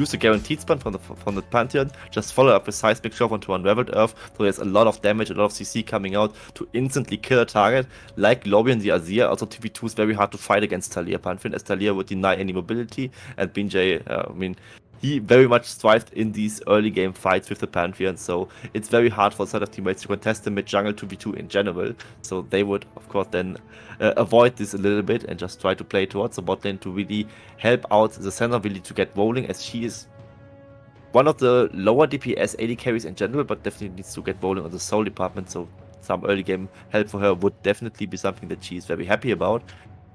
use a guaranteed spawn from the Pantheon, just follow up with Seismic Shove onto Unraveled Earth, so there's a lot of damage, a lot of CC coming out to instantly kill a target. Like Lobby and the Azir, also 2v2 is very hard to fight against Talia Pantheon, as Talia would deny any mobility, and Binjay, I mean, he very much thrived in these early game fights with the Pantheon, so it's very hard for a set of teammates to contest the mid-jungle 2v2 in general. So they would, of course, then avoid this a little bit and just try to play towards the bot lane to really help out the center really to get rolling, as she is one of the lower DPS AD carries in general, but definitely needs to get rolling on the soul department. So some early game help for her would definitely be something that she is very happy about.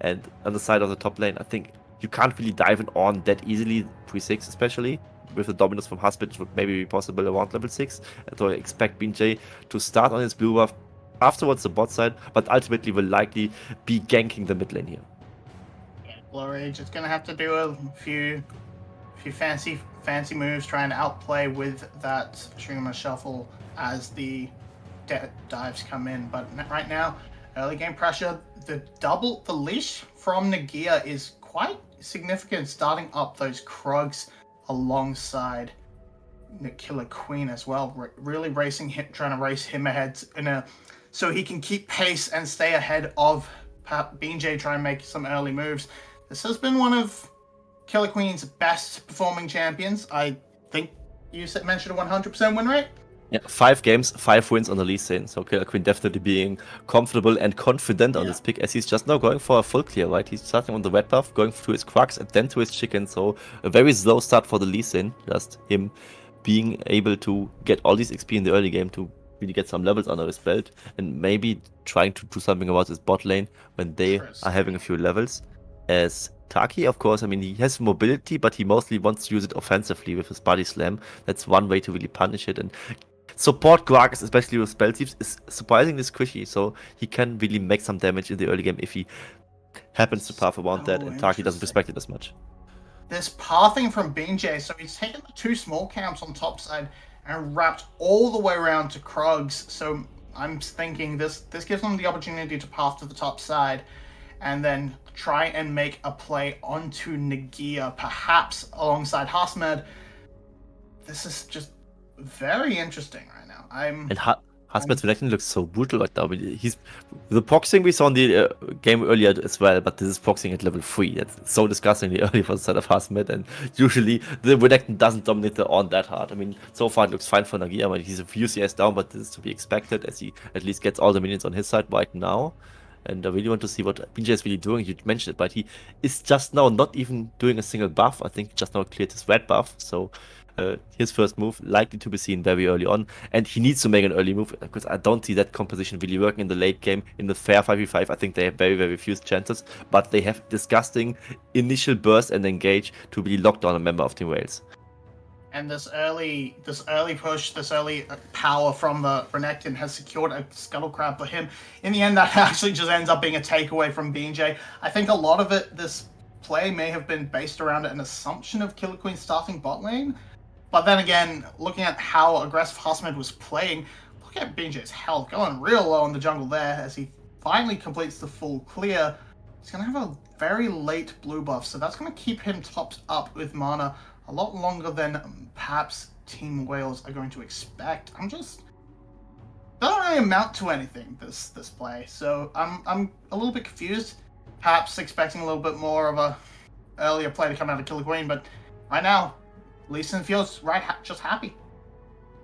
And on the side of the top lane, I think you can't really dive in on that easily, pre-6 especially. With the dominance from Husband, it would maybe be possible around level 6. And so I expect Binjay to start on his blue buff, afterwards the bot side, but ultimately will likely be ganking the mid lane here. Yeah, Glory just gonna have to do a few fancy moves, trying to outplay with that Shroomer Shuffle as the dives come in. But right now, early game pressure, the leash from Nagia is quite significant, starting up those Krugs alongside the Killer Queen as well, really racing him, trying to race him ahead so he can keep pace and stay ahead of Binjay, try and make some early moves. This has been one of Killer Queen's best performing champions. I think you mentioned a 100% win rate. Yeah, 5 games, 5 wins on the Lee Sin. So Killer Queen definitely being comfortable and confident on this pick, as he's just now going for a full clear, right? He's starting on the red buff, going to his Crux and then to his Chicken. So a very slow start for the Lee Sin. Just him being able to get all this XP in the early game to really get some levels under his belt, and maybe trying to do something about his bot lane when they are having a few levels. As Taki, of course, I mean, he has mobility, but he mostly wants to use it offensively with his body slam. That's one way to really punish it. And support Gragas, especially with spell thieves, is surprisingly squishy, so he can really make some damage in the early game if he happens to path around that, and Taki doesn't respect it as much. This pathing from Binjay, so he's taken the 2 small camps on top side and wrapped all the way around to Krugs. So I'm thinking this gives them the opportunity to path to the top side and then try and make a play onto Nagia, perhaps alongside Hasmed. This is just very interesting right now. Hasmed's connection looks so brutal right now. He's the proxying we saw in the game earlier as well, but this is proxying at level 3. That's so disgustingly early for the side of Hasmed, and usually the Renekton doesn't dominate the on that hard. I mean, so far it looks fine for Nagia. I mean, he's a VCS down, but this is to be expected, as he at least gets all the minions on his side right now. And I really want to see what Binjay is really doing. You mentioned it, but he is just now not even doing a single buff. I think just now cleared his red buff, so his first move likely to be seen very early on, and he needs to make an early move, because I don't see that composition really working in the late game. In the fair 5v5, I think they have very, very few chances, but they have disgusting initial burst and engage to really lock down a member of Team Wales. And this early push, this early power from the Renekton has secured a Scuttle Crab for him. In the end, that actually just ends up being a takeaway from Binjay. I think a lot of this play may have been based around an assumption of Killer Queen starting bot lane. But then again, looking at how aggressive Hasmed was playing, look at Binjay's health going real low in the jungle there as he finally completes the full clear. He's going to have a very late blue buff, so that's going to keep him topped up with mana a lot longer than perhaps Team Wales are going to expect. Don't really amount to anything this play, so I'm a little bit confused. Perhaps expecting a little bit more of a earlier play to come out of Killer Queen, but right now, Lee Sin feels just happy.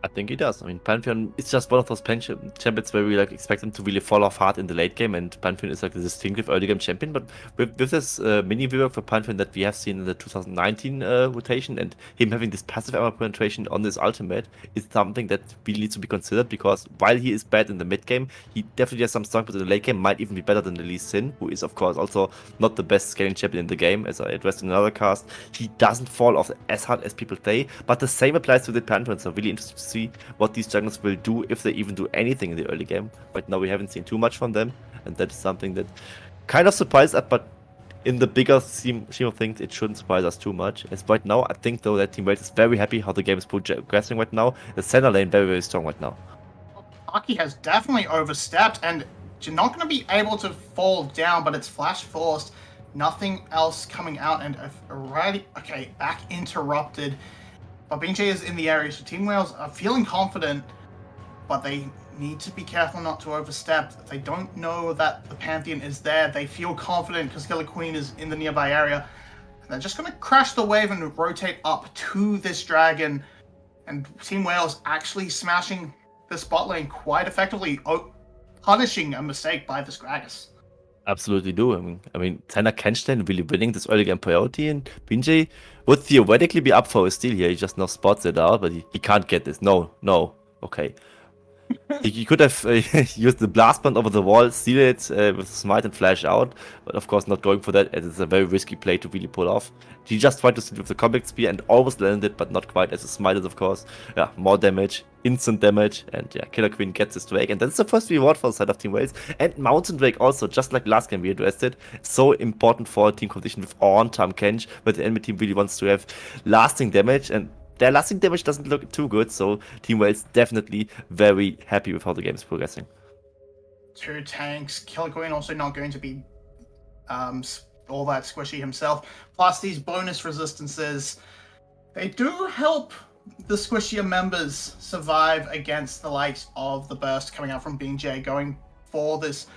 I think he does. I mean, Pantheon is just one of those champions where we expect them to really fall off hard in the late game, and Pantheon is like the distinctive early game champion. But with this mini rework for Pantheon that we have seen in the 2019 rotation, and him having this passive armor penetration on this ultimate, is something that really needs to be considered, because while he is bad in the mid game, he definitely has some strong points in the late game, might even be better than the Lee Sin, who is of course also not the best scaling champion in the game, as I addressed in another cast. He doesn't fall off as hard as people say, but the same applies to the Pantheon, so really interesting to see what these junglers will do, if they even do anything in the early game. Right now we haven't seen too much from them, and that is something that kind of surprised us, but in the bigger scheme of things, it shouldn't surprise us too much. As right now, I think though that Team Wales is very happy how the game is progressing right now. The center lane very, very strong right now. Taki has definitely overstepped, and you're not going to be able to fall down, but it's flash forced. Nothing else coming out, and already back interrupted. But BJ is in the area, so Team Wales are feeling confident, but they need to be careful not to overstep. They don't know that the Pantheon is there. They feel confident because Killer Queen is in the nearby area. And they're just going to crash the wave and rotate up to this dragon. And Team Wales actually smashing the spot lane quite effectively, punishing a mistake by this Gragas. Absolutely do. I mean, Tanner Kenstein really winning this early game priority, and Binjay would theoretically be up for a steal here. He just now spots it out, but he can't get this. No. Okay. He could have used the blast band over the wall, steal it with smite and flash out, but of course not going for that, as it's a very risky play to really pull off. He just tried to steal with the combat spear and almost landed, but not quite, as the smite is, of course, yeah, more damage, instant damage, and yeah, Killer Queen gets his Drake, and that's the first reward for the side of Team Wales. And Mountain Drake also, just like last game we addressed it, so important for a team competition with Ornn, Tahm Kench, but the enemy team really wants to have lasting damage, and their lasting damage doesn't look too good, so Team Wales definitely very happy with how the game is progressing. 2 tanks. Killer Queen also not going to be all that squishy himself. Plus these bonus resistances, they do help the squishier members survive against the likes of the burst coming out from BJ, going for this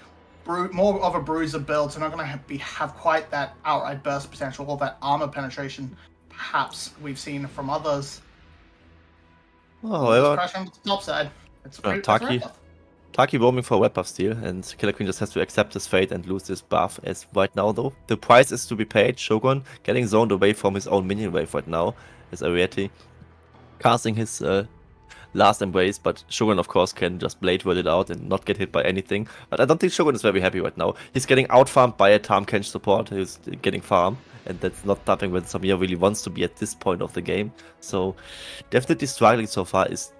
more of a bruiser build, so not going to have quite that outright burst potential or that armor penetration perhaps we've seen from others. However, crash on the top side. It's Taki roaming for a web buff steal, and Killer Queen just has to accept his fate and lose this buff. As right now, though, the price is to be paid. Shogun getting zoned away from his own minion wave right now, as Ariete casting his last embrace, but Shogun, of course, can just blade word it out and not get hit by anything. But I don't think Shogun is very happy right now. He's getting out-farmed by a Tahm Kench support who's getting farm, and that's not something where Samir really wants to be at this point of the game. So definitely struggling so far is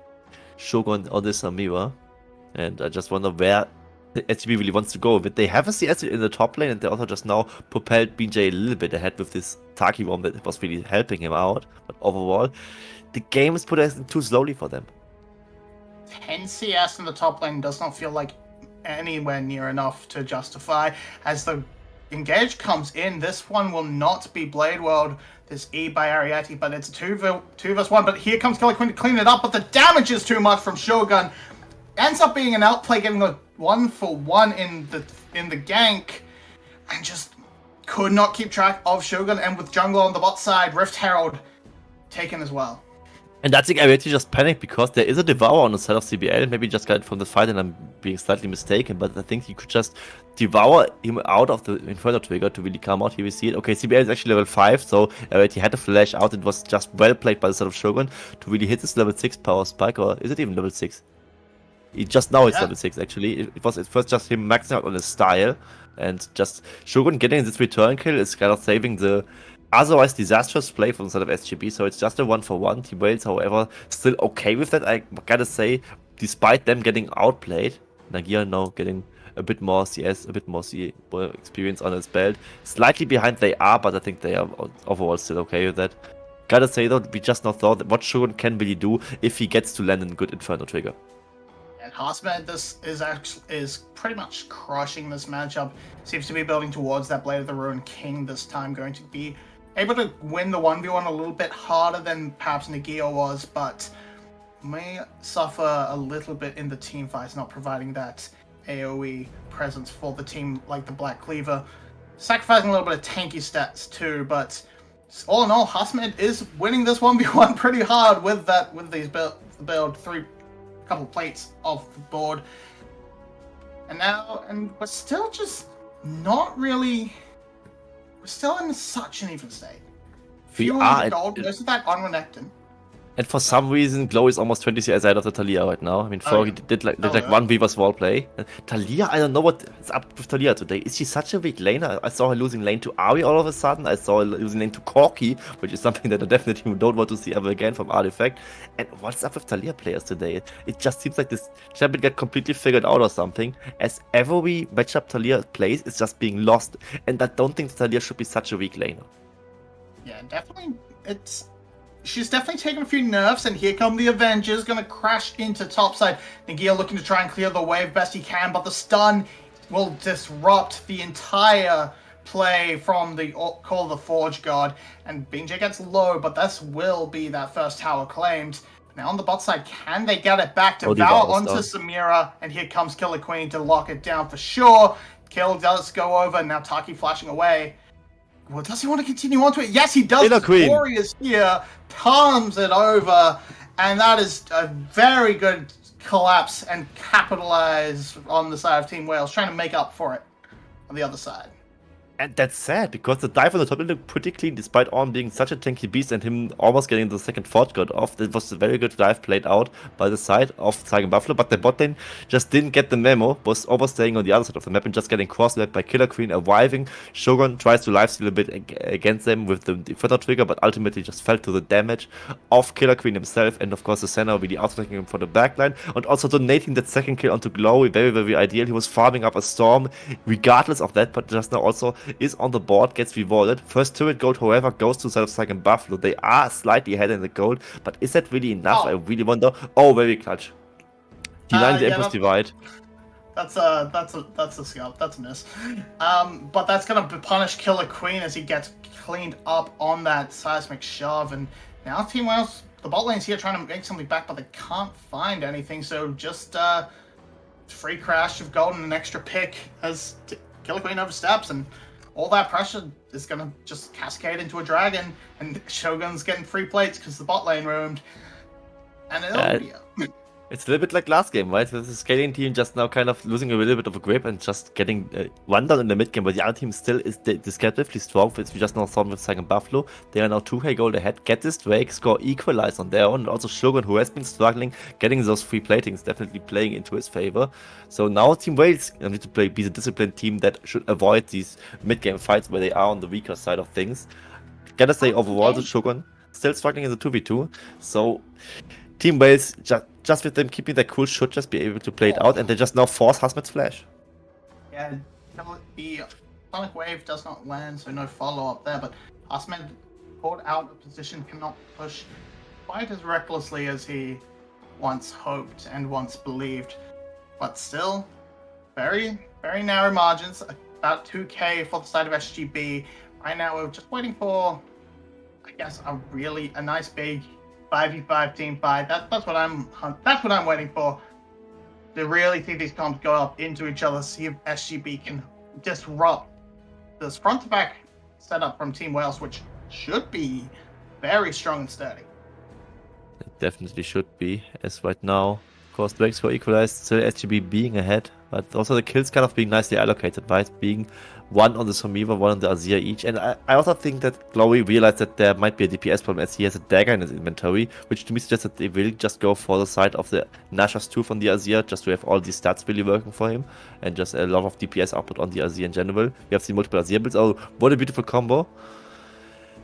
Shogun on this Samira, and I just wonder where the SGB really wants to go with it. They have a CS in the top lane, and they also just now propelled BJ a little bit ahead with this Taki roam that was really helping him out. But overall, the game is progressing too slowly for them. 10 CS in the top lane does not feel like anywhere near enough to justify. As the engage comes in, this one will not be Blade World, this E by Ariete, but it's a 2 vs 1. But here comes Killer Queen to clean it up, but the damage is too much from Shogun. Ends up being an outplay, getting a 1-for-1 in the gank, and just could not keep track of Shogun. And with jungle on the bot side, Rift Herald taken as well. And I think Ariete just panicked because there is a Devour on the side of CBL. Maybe just got it from the fight and I'm being slightly mistaken, but I think he could just devour him out of the Inferno trigger to really come out. Here we see it. Okay, CBL is actually level 5, so Ariete had to flash out. It was just well played by the side of Shogun to really hit this level 6 power spike, or is it even level 6? Just now it's level 6 actually. It was at first just him maxing out on his style, and just Shogun getting this return kill is kind of saving the otherwise disastrous play from the side of SGB, so it's just a 1-for-1. Team Wales, however, still okay with that, I gotta say, despite them getting outplayed. Nagia now getting a bit more CS, a bit more C experience on his belt. Slightly behind they are, but I think they are overall still okay with that. Gotta say though, we just now thought that what Shogun can really do if he gets to land a good Inferno trigger. And Harsman, this is pretty much crushing this matchup. Seems to be building towards that Blade of the Ruined King this time, going to be able to win the 1v1 a little bit harder than perhaps Nagia was, but may suffer a little bit in the team fights, not providing that AoE presence for the team like the Black Cleaver. Sacrificing a little bit of tanky stats too, but all in all, Harsman is winning this 1v1 pretty hard with these build 3 couple plates off the board. And we're still just not really. We're still in such an even state. Few gold, most of that on Renekton. And for some reason, Glow is almost 20 CS ahead of the Talia right now. I mean, he did like 1 Weaver's wall play. Talia, I don't know what is up with Talia today. Is she such a weak laner? I saw her losing lane to Ari all of a sudden. I saw her losing lane to Corki, which is something that I definitely don't want to see ever again from Artifact. And what's up with Talia players today? It just seems like this champion got completely figured out or something. As every matchup Talia plays is just being lost. And I don't think Talia should be such a weak laner. Yeah, definitely. She's definitely taken a few nerfs, and here come the Avengers, gonna crash into topside. Nagia looking to try and clear the wave best he can, but the stun will disrupt the entire play from the Call of the Forge God, and BJ gets low, but this will be that first tower claimed. Now on the bot side, can they get it back? Devour onto Samira, and here comes Killer Queen to lock it down for sure. Kill does go over, now Taki flashing away. Well, does he want to continue on to it? Yes, he does. Warriors here palms it over, and that is a very good collapse and capitalize on the side of Team Wales, trying to make up for it on the other side. And that's sad, because the dive on the top looked pretty clean, despite Orm being such a tanky beast and him almost getting the second fort got off. It was a very good dive played out by the side of Saigon Buffalo, but the bot lane just didn't get the memo, was overstaying on the other side of the map and just getting cross-mapped by Killer Queen, arriving. Shogun tries to lifesteal a bit against them with the further trigger, but ultimately just fell to the damage of Killer Queen himself, and of course the Senna really outsnaking him for the backline, and also donating that second kill onto Glowy. Very, very ideal. He was farming up a storm regardless of that, but just now also is on the board, gets rewarded. First turret gold, however, goes to side of Saigon Buffalo. They are slightly ahead in the gold, but is that really enough? I really wonder. Oh, very clutch. D9 the Empress Divide. That's a scalp. That's a miss. But that's gonna punish Killer Queen as he gets cleaned up on that seismic shove. And now Team Wales, the bot lane's here trying to make something back, but they can't find anything. So just free crash of gold and an extra pick as Killer Queen oversteps, and all that pressure is going to just cascade into a dragon, and Shogun's getting free plates because the bot lane roamed. And it'll be It's a little bit like last game, right? So the scaling team just now kind of losing a little bit of a grip and just getting one down in the mid game, but the other team still is descriptively strong, which we just now saw with Saigon Buffalo. They are now 2k gold ahead, get this Drake, score equalize on their own, and also Shogun, who has been struggling, getting those free platings, definitely playing into his favor. So now Team Wales need to be the disciplined team that should avoid these mid game fights where they are on the weaker side of things. Gotta say, overall, the Shogun still struggling in the 2v2, so Team Wales, just with them keeping their cool, should just be able to play it out, and they just now force Hasmet's flash. Yeah, the Sonic Wave does not land, so no follow-up there, but Hasmet caught out of position, cannot push quite as recklessly as he once hoped and once believed. But still, very, very narrow margins, about 2k for the side of SGB. Right now we're just waiting for, I guess, a nice big 5v5 team fight. That's what I'm waiting for. To really see these comps go up into each other, see if SGB can disrupt this front to back setup from Team Wales, which should be very strong and sturdy. It definitely should be, as right now, of course, Drake score equalized, still SGB being ahead, but also the kills kind of being nicely allocated, right? Being one on the Somiva, one on the Azir each. And I also think that Glowy realized that there might be a DPS problem as he has a dagger in his inventory, which to me suggests that they will just go for the side of the Nashor's Tooth on the Azir, just to have all these stats really working for him, and just a lot of DPS output on the Azir in general. We have seen multiple Azir builds. Oh, what a beautiful combo.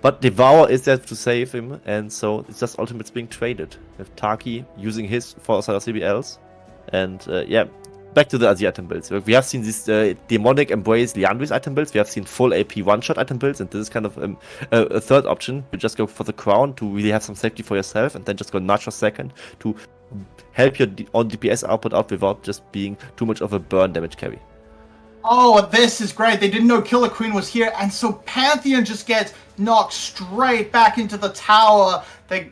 But Devour is there to save him, and so it's just ultimates being traded, with Taki using his for a side of CBLs. And yeah, back to the Azir item builds. We have seen these demonic embrace Liandry's item builds. We have seen full AP one-shot item builds, and this is kind of a third option. You just go for the crown to really have some safety for yourself, and then just go Nacho second to help your own DPS output out without just being too much of a burn damage carry. Oh, this is great. They didn't know Killer Queen was here, and so Pantheon just gets knocked straight back into the tower. They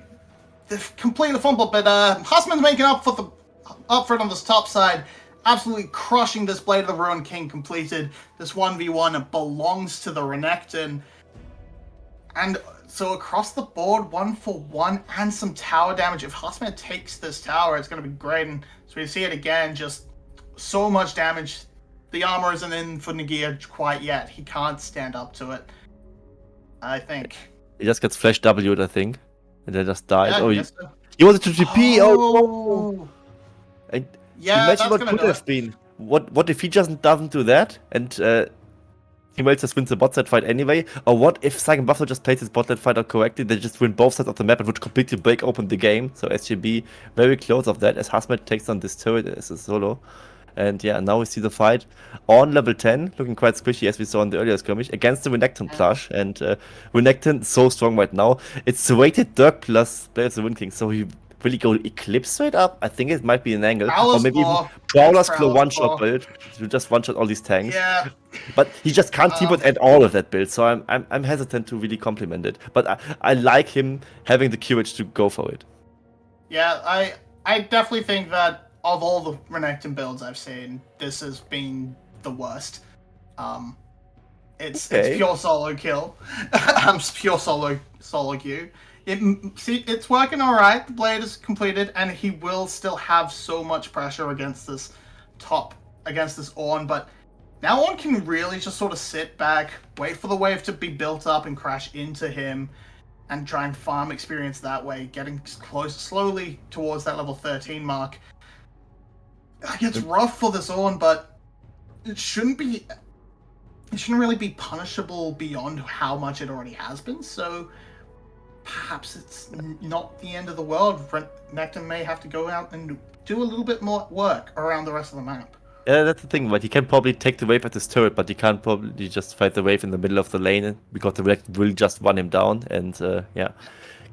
completely fumbled, but Husman's making up for it on this top side. Absolutely crushing this Blade of the Ruined King completed. This 1v1 belongs to the Renekton. And so across the board, 1-for-1 and some tower damage. If Husman takes this tower, it's going to be great. And so we see it again, just so much damage. The armor isn't in for Nagia quite yet. He can't stand up to it, I think. He just gets flash W'd, I think. And then just died. Yeah, he wanted to TP! Oh! And yeah, imagine what could have been. What if he just doesn't do that? And Team Wales just wins the bot side fight anyway? Or what if Saigon Buffalo just plays his bot side fight out correctly? They just win both sides of the map and would completely break open the game. So SGB very close of that as Hasmet takes on this turret as a solo. And yeah, now we see the fight on level 10, looking quite squishy as we saw in the earlier skirmish, against the Renekton plush. And Renekton so strong right now. It's the weighted Dirk plus Blade of the Wind King, so he really go Eclipse straight up. I think it might be an angle. Or Prowler's maybe even law. Prowler's Claw Prowler's one-shot law. build to just one-shot all these tanks. Yeah. But he just can't team Um, at all of that build, so I'm hesitant to really compliment it. But I like him having the courage to go for it. Yeah, I definitely think that of all the Renekton builds I've seen, this has been the worst. It's pure solo kill. Pure solo queue. It's working all right. The blade is completed, and he will still have so much pressure against this Ornn. But now Ornn can really just sort of sit back, wait for the wave to be built up, and crash into him, and try and farm experience that way, getting close slowly towards that level 13 mark. It's rough for this Ornn, but it shouldn't really be punishable beyond how much it already has been, so perhaps it's not the end of the world. Renekton may have to go out and do a little bit more work around the rest of the map. Yeah, that's the thing, but he can probably take the wave at his turret, but he can't probably just fight the wave in the middle of the lane, because the Renekton will just run him down, and yeah.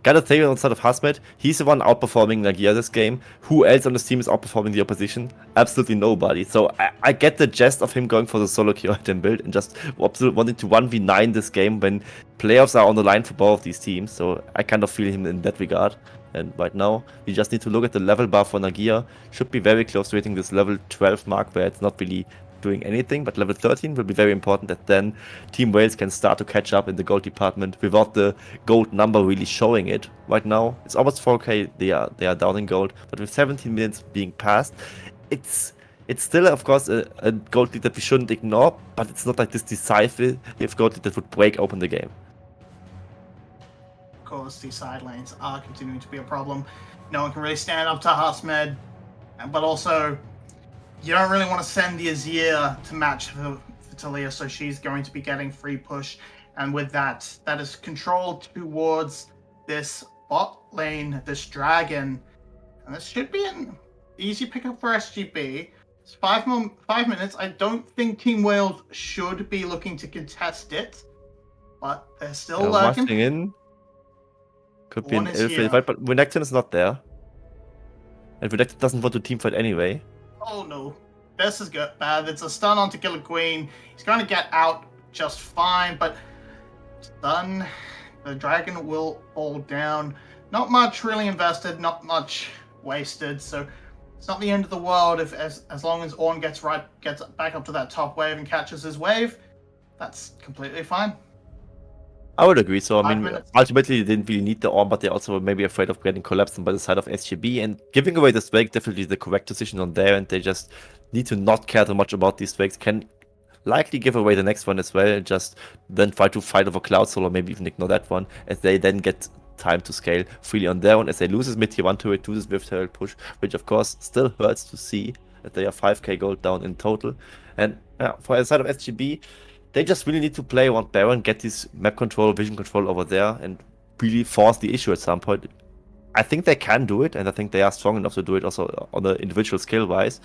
Gotta say, on side of Hasmed, he's the one outperforming Nagia this game. Who else on this team is outperforming the opposition? Absolutely nobody. So I get the gist of him going for the solo kill item build and just wanting to 1v9 this game when playoffs are on the line for both of these teams. So I kind of feel him in that regard. And right now, we just need to look at the level bar for Nagia. Should be very close to hitting this level 12 mark where it's not really doing anything, but level 13 will be very important, that then Team Wales can start to catch up in the gold department without the gold number really showing it. Right now, it's almost 4k, they are down in gold, but with 17 minutes being passed, it's still, of course, a gold lead that we shouldn't ignore, but it's not like this decisive gold lead that would break open the game. Of course, these side lanes are continuing to be a problem. No one can really stand up to Hasmed, but also you don't really want to send the Azir to match for Talia, so she's going to be getting free push. And with that is control towards this bot lane, this dragon. And this should be an easy pickup for SGB. It's 5 minutes. I don't think Team Wales should be looking to contest it, but they're still lurking. Rushing in. Could be an ill fight, but Renekton is not there. And Renekton doesn't want to teamfight anyway. Oh no, this is good. Bad. It's a stun onto Killer Queen. He's going to get out just fine, but stun. The dragon will fall down. Not much really invested, not much wasted, so it's not the end of the world if as long as Ornn gets back up to that top wave and catches his wave. That's completely fine. I would agree. So, I mean, ultimately, they didn't really need the Ornn, but they also were maybe afraid of getting collapsed by the side of SGB. And giving away this Drake, definitely the correct decision on there. And they just need to not care too much about these Drakes. Can likely give away the next one as well. And just then try to fight over Cloud Soul, or maybe even ignore that one, as they then get time to scale freely on their own. As they lose this mid tier 1 turret to this Rift Herald push, which of course still hurts to see that they are 5k gold down in total. And for the side of SGB, they just really need to play around Baron, get this map control, vision control over there, and really force the issue at some point. I think they can do it, and I think they are strong enough to do it also on the individual skill-wise.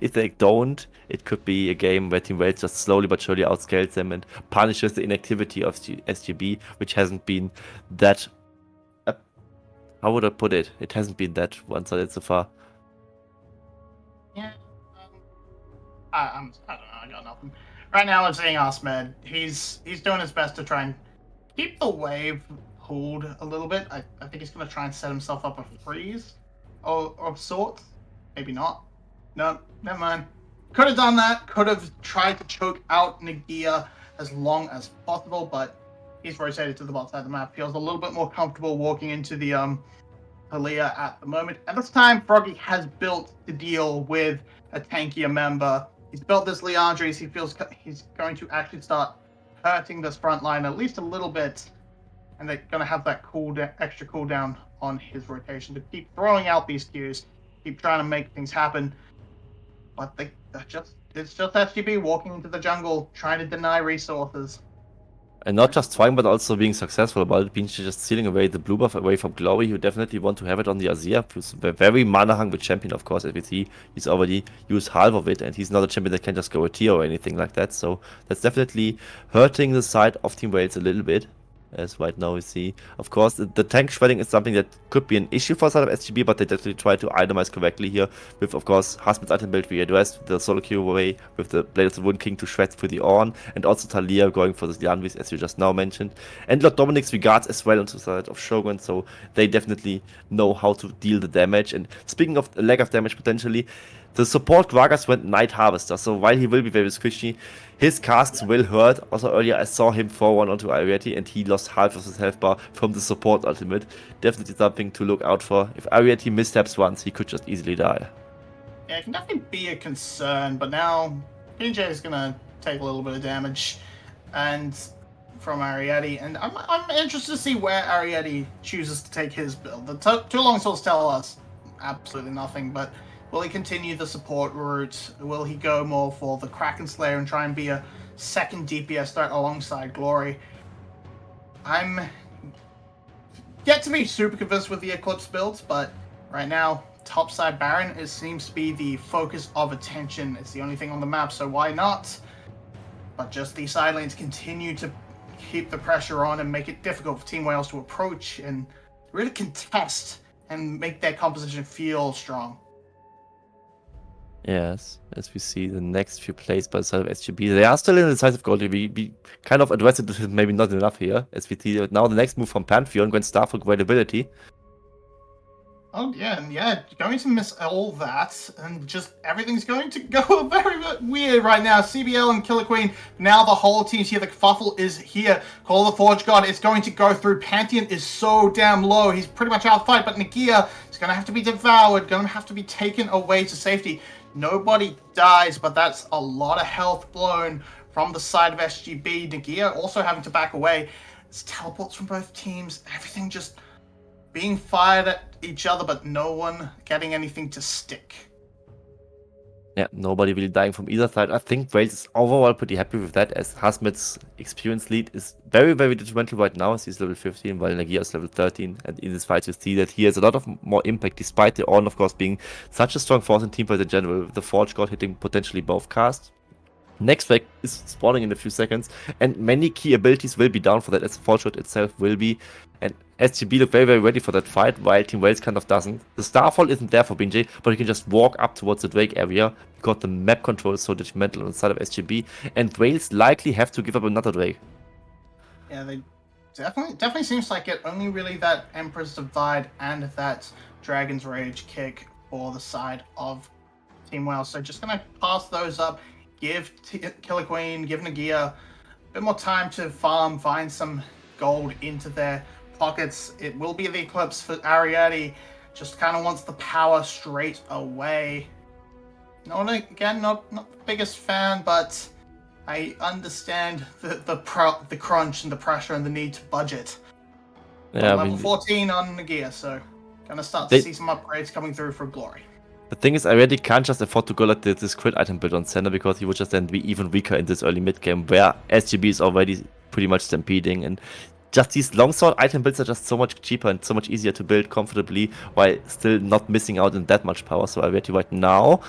If they don't, it could be a game where Team Wales just slowly but surely outscales them and punishes the inactivity of SGB, which hasn't been that... how would I put it? It hasn't been that one-sided so far. Yeah. I don't know, I got nothing. Right now, I'm saying Hasmed. He's doing his best to try and keep the wave pulled a little bit. I think he's going to try and set himself up a freeze of sorts. Maybe not. No, never mind. Could have done that. Could have tried to choke out Nagia as long as possible, but he's rotated to the bot side of the map. Feels a little bit more comfortable walking into the Talia at the moment. At this time, Froggy has built to deal with a tankier member. He's built this Leandres. He feels he's going to actually start hurting this front line at least a little bit, and they're going to have that extra cooldown on his rotation to keep throwing out these Qs, keep trying to make things happen. But it's just SGB walking into the jungle, trying to deny resources. And not just trying, but also being successful about it, being just stealing away the blue buff away from Glory. You definitely want to have it on the Azir, who's a very mana-hungry champion, of course. As we see, he's already used half of it, and he's not a champion that can just go a tier or anything like that. So that's definitely hurting the side of Team Wales a little bit. as right now we see. Of course, the tank shredding is something that could be an issue for side of SGB, but they definitely try to itemize correctly here with, of course, Husband's item build we addressed, the solo queue way with the Blade of the Wood King to shred through the Orn, and also Talia going for the Yanvis, as you just now mentioned. And Lord Dominic's regards as well on the side of Shogun, so they definitely know how to deal the damage. And speaking of lack of damage potentially, the support Gragas went Night Harvester, so while he will be very squishy, his casks will hurt. Also earlier I saw him 4-1 onto Ariete and he lost half of his health bar from the support ultimate. Definitely something to look out for. If Ariete missteps once, he could just easily die. Yeah, it can definitely be a concern, but now PJ is gonna take a little bit of damage, and from Ariete, and I'm interested to see where Ariete chooses to take his build. The two longswords tell us absolutely nothing, but will he continue the support route? Will he go more for the Kraken Slayer and try and be a second DPS threat alongside Glory? I'm yet to be super convinced with the Eclipse builds, but right now, topside Baron seems to be the focus of attention. It's the only thing on the map, so why not? But just these side lanes continue to keep the pressure on and make it difficult for Team Wales to approach and really contest and make their composition feel strong. Yes, as we see the next few plays by the side of SGB, they are still in the decisive goal. We kind of addressed it, maybe not enough here, as we see now the next move from Pantheon, going Star for availability. Oh yeah, and yeah, going to miss all that, and just everything's going to go very weird right now. CBL and Killer Queen, now the whole team's here. The kerfuffle is here. Call the Forge God, it's going to go through. Pantheon is so damn low. He's pretty much out of fight, but Nagia is going to have to be devoured, going to have to be taken away to safety. Nobody dies, but that's a lot of health blown from the side of SGB. Nagia also having to back away. It's teleports from both teams. Everything just being fired at each other, but no one getting anything to stick. Yeah, nobody really dying from either side. I think Wales is overall pretty happy with that, as Hasmed's experience lead is very, very detrimental right now, as he's level 15, while Nagia is level 13. And in this fight, you see that he has a lot of more impact, despite the Ornn, of course, being such a strong force in teamfight in general, with the Forge God hitting potentially both casts. Next wave is spawning in a few seconds, and many key abilities will be down for that, as the Forge God itself will be. And SGB look very, very ready for that fight, while Team Wales kind of doesn't. The Starfall isn't there for BNJ, but he can just walk up towards the Drake area, because the map control is so detrimental on the side of SGB, and Wales likely have to give up another Drake. Yeah, they definitely seems like it. Only really that Emperor's Divide and that Dragon's Rage kick for the side of Team Wales. So just gonna pass those up, give Killer Queen, give Nagia a bit more time to farm, find some gold into their pockets. It will be the Eclipse for Ariete. Just kind of wants the power straight away. Not the biggest fan, but I understand the crunch and the pressure and the need to budget. Yeah, level 14 on Nagia, so gonna start to see some upgrades coming through for Glory. The thing is, I really can't just afford to go like this crit item build on center, because he would just then be even weaker in this early mid game, where SGB is already pretty much stampeding, and just these longsword item builds are just so much cheaper and so much easier to build comfortably, while still not missing out on that much power. So I bet you right now.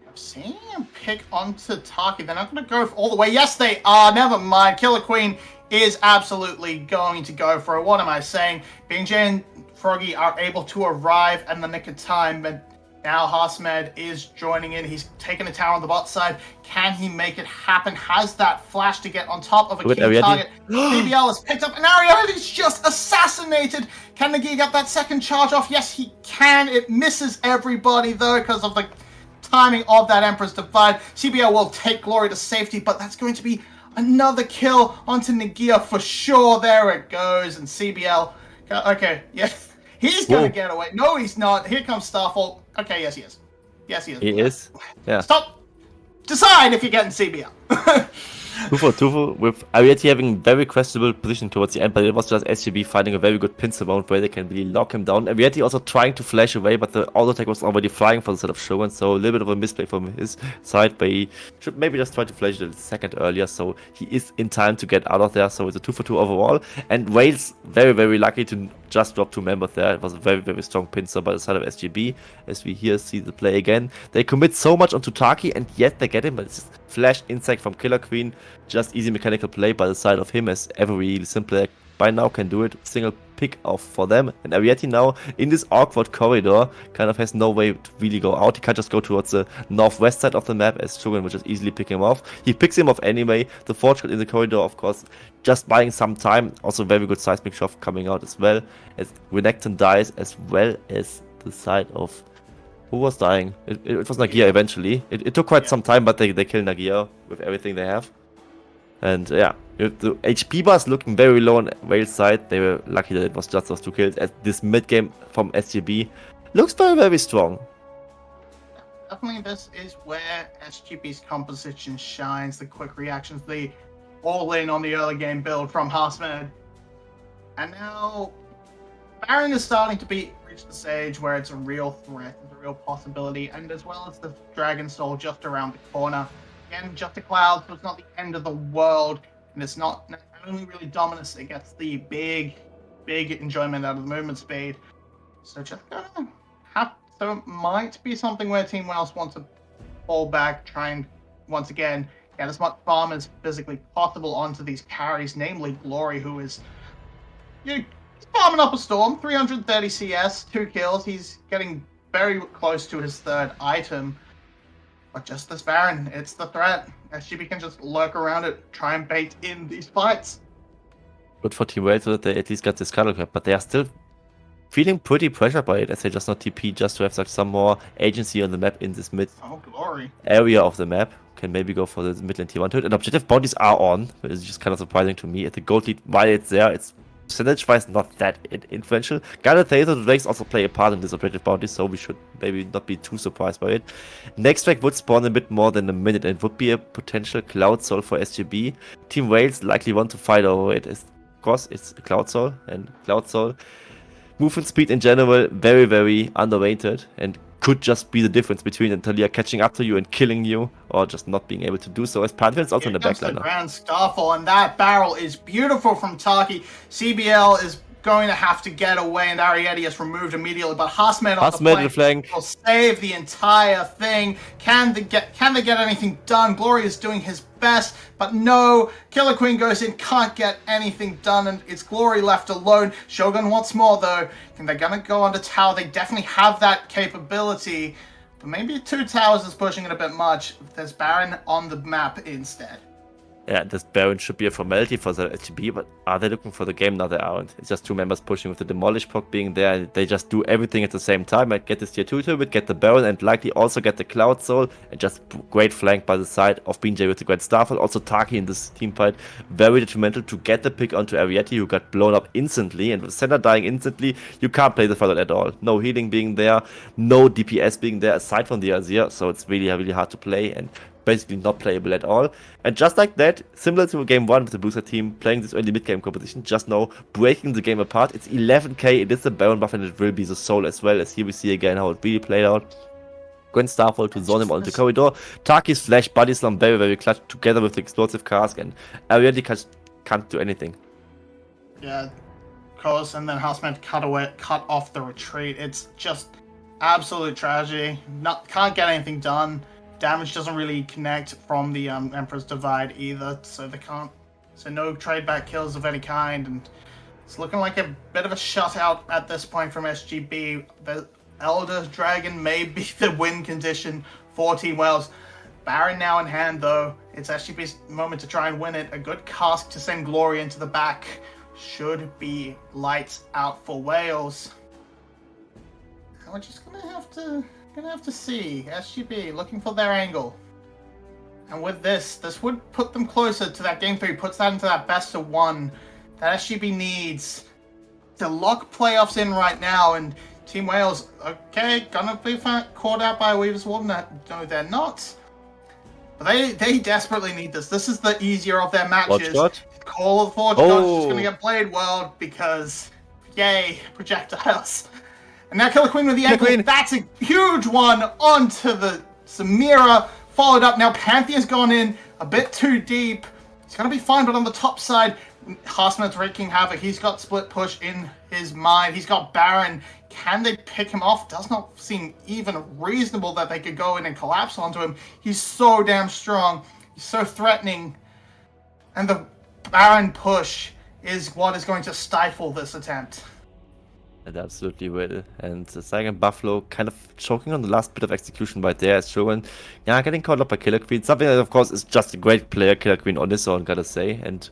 I'm seeing him pick onto Taki. They're not going to go all the way. Yes, they are. Never mind. Killer Queen is absolutely going to go for it. What am I saying? BNJ and Froggy are able to arrive in the nick of time, but now Hasmed is joining in. He's taken a tower on the bot side. Can he make it happen? Has that flash to get on top of a key target. BBL is picked up, and Ariete is just assassinated. Can Nagia get that second charge off? Yes, he can. It misses everybody, though, because of the timing of that Emperor's Divide. CBL will take Glory to safety, but that's going to be another kill onto Nagia for sure. There it goes, and CBL... Okay, yeah. He's going to get away. No, he's not. Here comes Starfall. Okay, yes, he is. Yes, he is. He is? Yeah. Stop. Decide if you're getting CBL. 2-for-2 with Ariete having very questionable position towards the end, but it was just SGB finding a very good pincer mount where they can really lock him down. Ariete also trying to flash away, but the auto attack was already flying for the side of Shogun, so a little bit of a misplay from his side, but he should maybe just try to flash it a second earlier, so he is in time to get out of there. So it's a 2-for-2 overall, and Wales very, very lucky to just drop 2 members there. It was a very, very strong pincer by the side of SGB, as we here see the play again. They commit so much onto Taki, and yet they get him, but it's just flash insect from Killer Queen. Just easy mechanical play by the side of him, as every simple by now can do it. Single pick off for them. And Ariete now in this awkward corridor kind of has no way to really go out. He can't just go towards the northwest side of the map, as Shogun would just easily pick him off. He picks him off anyway. The Forge got in the corridor, of course, just buying some time. Also very good seismic shot coming out as well, as Renekton dies, as well as the side of... Who was dying? It was Nagia eventually. It took quite some time, but they kill Nagia with everything they have. And yeah, the HP bar is looking very low on Wales' side. They were lucky that it was just those 2 kills, as this mid game from SGB looks very, very strong. Definitely this is where SGB's composition shines, the quick reactions, the all-in on the early game build from Harsmed. And now Baron is starting to reach the stage where it's a real threat, it's a real possibility, and as well as the Dragon Soul just around the corner. Again, just a cloud, so it's not the end of the world, and it's not only really dominance, it gets the big enjoyment out of the movement speed. So just gonna have, so it might be something where Team Wales want to fall back, try and once again get as much farm as physically possible onto these carries, namely Glory, who is he's farming up a storm, 330 CS, 2 kills. He's getting very close to his 3rd item. But just this Baron, it's the threat. SGB can just lurk around it, try and bait in these fights. Good for Team Wales that they at least got this Scuttle Crab, but they are still feeling pretty pressured by it, as they just not TP just to have like some more agency on the map in this mid area of the map. Can maybe go for the mid lane tier 1 to it. And objective bounties are on, which is just kind of surprising to me. At the gold lead, while it's there, it's percentage-wise not that influential. Guided Thaser, the Drakes also play a part in this objective bounty, so we should maybe not be too surprised by it. Next track would spawn a bit more than a minute, and it would be a potential Cloud Soul for SGB. Team Wales likely want to fight over it. Of course, it's a Cloud Soul, and Cloud Soul movement speed in general, very, very underrated, and could just be the difference between Talia catching up to you and killing you, or just not being able to do so, as Pantheon's also in the backline. Grand Starfall, and that barrel is beautiful from Taki. CBL is going to have to get away, and Ariete is removed immediately, but Harsmed on the flank will save the entire thing. Can they get anything done? Glory is doing his best, but no. Killer Queen goes in, can't get anything done, and it's Glory left alone. Shogun wants more, though. And they're going to go under tower. They definitely have that capability, but maybe 2 towers is pushing it a bit much. There's Baron on the map instead. Yeah, this Baron should be a formality for the HB, but are they looking for the game? No, they aren't. It's just 2 members pushing with the Demolish proc being there. They just do everything at the same time. Like get this tier 2 to it, get the Baron, and likely also get the Cloud Soul, and just great flank by the side of BJ with the Grand Starfall. Also Taki in this team fight, very detrimental to get the pick onto Ariete, who got blown up instantly, and with Senna dying instantly, you can't play the fight at all. No healing being there, no DPS being there aside from the Azir, so it's really, really hard to play, and basically not playable at all. And just like that, similar to game 1 with the Booster team, playing this early mid-game composition, just now breaking the game apart. It's 11k, it is the Baron buff, and it will be the Soul as well, as here we see again how it really played out. Grand Starfall to zone him onto the corridor. Taki's flash, body slam, very, very clutch, together with the explosive cask, and Ariete can't do anything. Yeah, of course, and then Harsmed cut off the retreat. It's just absolute tragedy. Can't get anything done. Damage doesn't really connect from the Emperor's Divide either, so they can't. So no trade back kills of any kind, and it's looking like a bit of a shutout at this point from SGB. The Elder Dragon may be the win condition for Team Wales. Baron now in hand, though. It's SGB's moment to try and win it. A good cask to send Glory into the back should be lights out for Wales. And we're just gonna have to see. SGB looking for their angle. And with this would put them closer to that game 3, puts that into that best of 1 that SGB needs to lock playoffs in right now. And Team Wales, okay, gonna be caught out by Weaver's Wall. No, they're not. But they desperately need this. This is the easier of their matches. Call of the Forge God's just gonna get Blade World because, yay, projectiles. And now Killer Queen with the ankle. That's a huge one onto the Samira. Followed up. Now Pantheon's gone in a bit too deep. It's going to be fine, but on the top side, Harsmed's wreaking havoc. He's got split push in his mind. He's got Baron. Can they pick him off? Does not seem even reasonable that they could go in and collapse onto him. He's so damn strong. He's so threatening. And the Baron push is what is going to stifle this attempt. And absolutely will. And the Saigon Buffalo kind of choking on the last bit of execution right there as Shogun. Yeah, getting caught up by Killer Queen. Something that, of course, is just a great player, Killer Queen, on his own, gotta say. And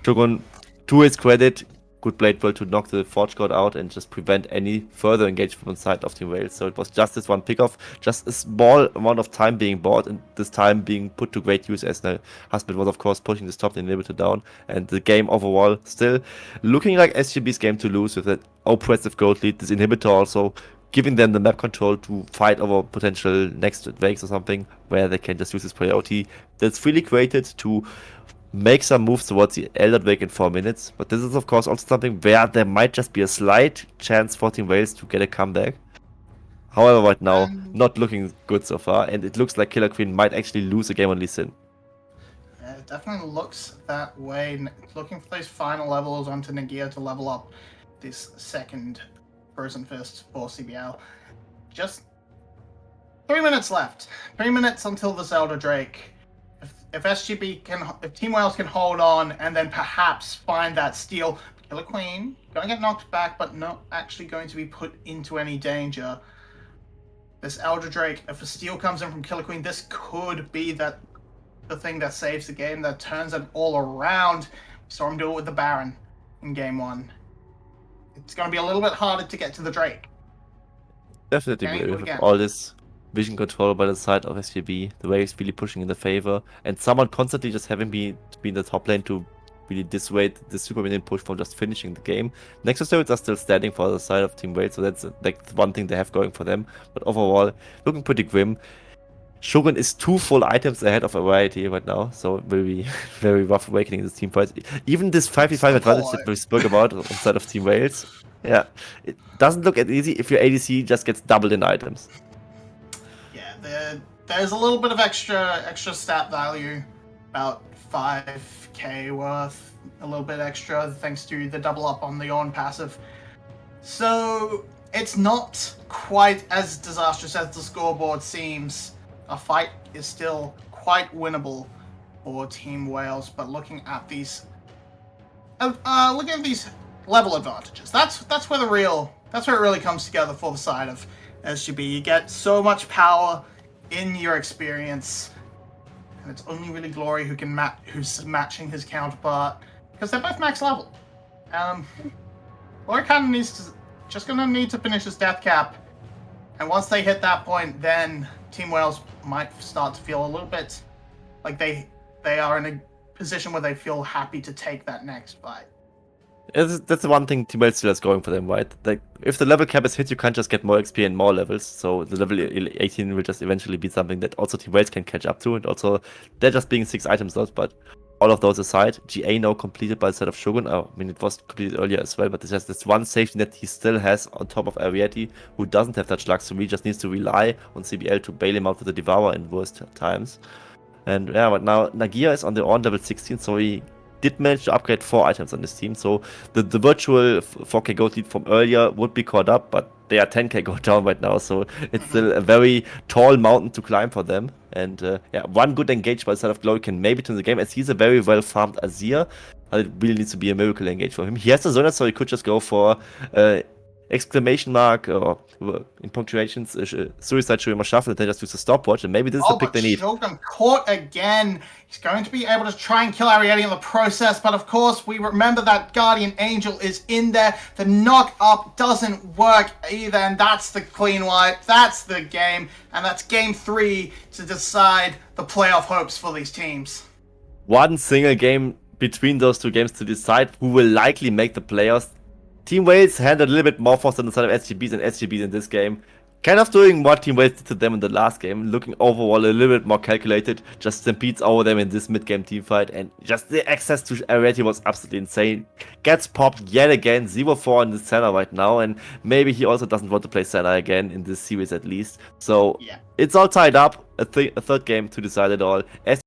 Shogun, to his credit, good blade well to knock the Forge God out and just prevent any further engagement on side of Team Wales. So it was just this one pickoff, just a small amount of time being bought, and this time being put to great use as the husband was, of course, pushing this top lane inhibitor down. And the game overall still looking like SGB's game to lose with an oppressive gold lead. This inhibitor also giving them the map control to fight over potential next wakes or something where they can just use this priority that's freely created to make some moves towards the Elder Wake in 4 minutes. But this is, of course, also something where there might just be a slight chance for Team Wales to get a comeback. However, right now, not looking good so far, and it looks like Killer Queen might actually lose a game on Lee Sin. Yeah, it definitely looks that way. Looking for those final levels onto Nagia to level up this second Frozen Fist for CBL. Just 3 minutes left. 3 minutes until this Elder Drake. If SGB can, if Team Wales can hold on and then perhaps find that steal, Killer Queen gonna get knocked back, but not actually going to be put into any danger. This Elder Drake, if a steal comes in from Killer Queen, this could be the thing that saves the game, that turns it all around. We saw him do it with the Baron in game 1. It's gonna be a little bit harder to get to the Drake. Definitely, with all this vision control by the side of SGB, the waves really pushing in the favor, and someone constantly just having been in the top lane to really dissuade the super minion push from just finishing the game. Nexus turrets are still standing for the side of Team Wales, so that's like one thing they have going for them. But overall, looking pretty grim. Shogun is 2 full items ahead of a variety right now, so it will be very rough awakening in this team fight. Even this 5v5 advantage that we spoke about on the side of Team Wales, yeah, it doesn't look as easy if your ADC just gets doubled in items. Yeah, there's a little bit of extra stat value, about 5k worth, a little bit extra thanks to the double up on the on passive. So it's not quite as disastrous as the scoreboard seems. A fight is still quite winnable for Team Wales, but looking at these level advantages, that's where it really comes together for the side of SGB. You get so much power in your experience, and it's only really Glory who's matching his counterpart, because they're both max level. Glory kind of just gonna need to finish his death cap, and once they hit that point, then Team Wales might start to feel a little bit like they are in a position where they feel happy to take that next fight. That's the one thing Team Wales still has going for them, right? Like, if the level cap is hit, you can't just get more XP and more levels, so the level 18 will just eventually be something that also Team Wales can catch up to, and also, they're just being 6 item slots, but all of those aside, GA now completed by the side of Shogun. I mean, it was completed earlier as well, but there's just this one safety net he still has on top of Ariete, who doesn't have such luxury, just needs to rely on CBL to bail him out with the Devourer in worst times. And yeah, but now Nagia is on the on level 16, so he did manage to upgrade 4 items on this team, so the virtual 4k gold lead from earlier would be caught up, but they are 10k gold down right now, so it's still a very tall mountain to climb for them. And yeah, one good engage by the side of Glory can maybe turn the game, as he's a very well farmed Azir, but it really needs to be a miracle engage for him. He has the Zona, so he could just go for exclamation mark or in punctuations suicide Shurima shuffle, and then just use a stopwatch, and maybe this is the pick they need. Shogun caught again. He's going to be able to try and kill Ariete in the process, but of course we remember that Guardian Angel is in there. The knock up doesn't work either, and that's the clean wipe. That's the game, and that's game 3 to decide the playoff hopes for these teams. One single game between those 2 games to decide who will likely make the playoffs. Team Wales handled a little bit more force on the side of SGBs and SGBs in this game. Kind of doing what Team Wales did to them in the last game, looking overall a little bit more calculated, just stampedes over them in this mid-game teamfight, and just the access to Ariete was absolutely insane. Gets popped yet again, 0-4 in the center right now, and maybe he also doesn't want to play center again in this series at least. So yeah, it's all tied up, a third game to decide it all.